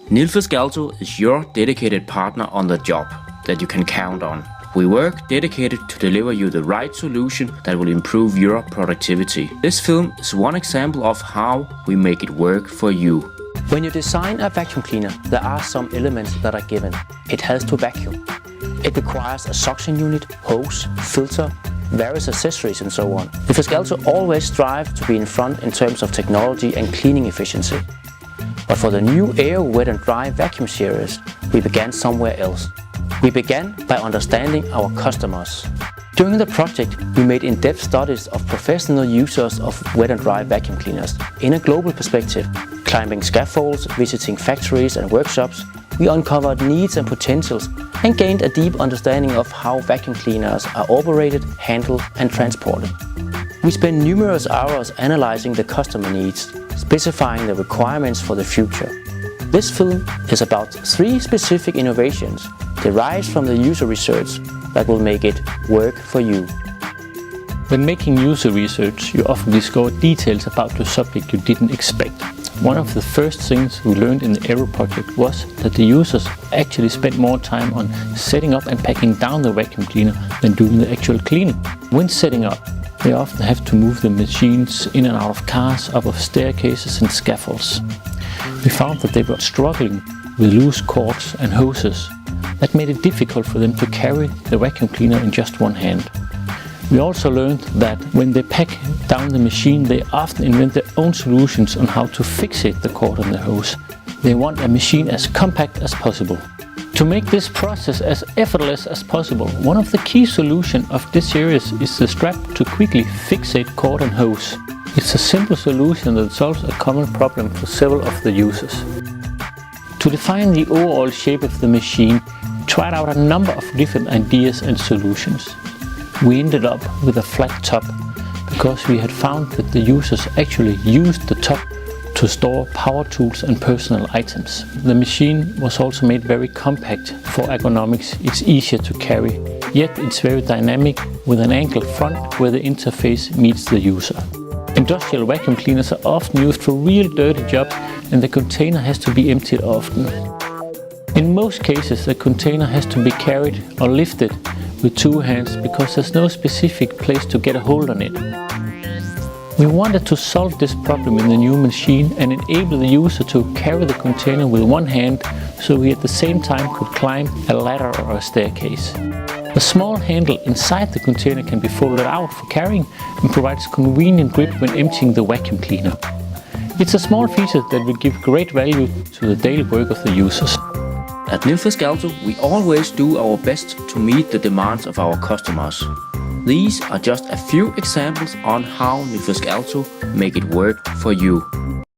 Nilfisk ALTO is your dedicated partner on the job that you can count on. We work dedicated to deliver you the right solution that will improve your productivity. This film is one example of how we make it work for you. When you design a vacuum cleaner, there are some elements that are given. It has to vacuum. It requires a suction unit, hose, filter, various accessories and so on. Nilfisk ALTO always strives to be in front in terms of technology and cleaning efficiency. But for the new Air Wet and Dry vacuum series, we began somewhere else. We began by understanding our customers. During the project, we made in-depth studies of professional users of wet and dry vacuum cleaners in a global perspective. Climbing scaffolds, visiting factories and workshops, we uncovered needs and potentials and gained a deep understanding of how vacuum cleaners are operated, handled and transported. We spent numerous hours analyzing the customer needs, specifying the requirements for the future. This film is about 3 specific innovations derived from the user research that will make it work for you. When making user research, you often discover details about the subject you didn't expect. One of the first things we learned in the Abro project was that the users actually spent more time on setting up and packing down the vacuum cleaner than doing the actual cleaning. When setting up, they often have to move the machines in and out of cars, up of staircases and scaffolds. We found that they were struggling with loose cords and hoses. That made it difficult for them to carry the vacuum cleaner in just one hand. We also learned that when they pack down the machine, they often invent their own solutions on how to fixate the cord and the hose. They want a machine as compact as possible. To make this process as effortless as possible, one of the key solutions of this series is the strap to quickly fixate cord and hose. It's a simple solution that solves a common problem for several of the users. To define the overall shape of the machine, we tried out a number of different ideas and solutions. We ended up with a flat top because we had found that the users actually used the top to store power tools and personal items. The machine was also made very compact for ergonomics. It's easier to carry, yet it's very dynamic with an angled front where the interface meets the user. Industrial vacuum cleaners are often used for real dirty jobs and the container has to be emptied often. In most cases, the container has to be carried or lifted with 2 hands because there's no specific place to get a hold on it. We wanted to solve this problem in the new machine and enable the user to carry the container with 1 hand so he at the same time could climb a ladder or a staircase. The small handle inside the container can be folded out for carrying and provides convenient grip when emptying the vacuum cleaner. It's a small feature that will give great value to the daily work of the users. At Nilfisk ALTO, we always do our best to meet the demands of our customers. These are just a few examples on how Nilfisk ALTO make it work for you.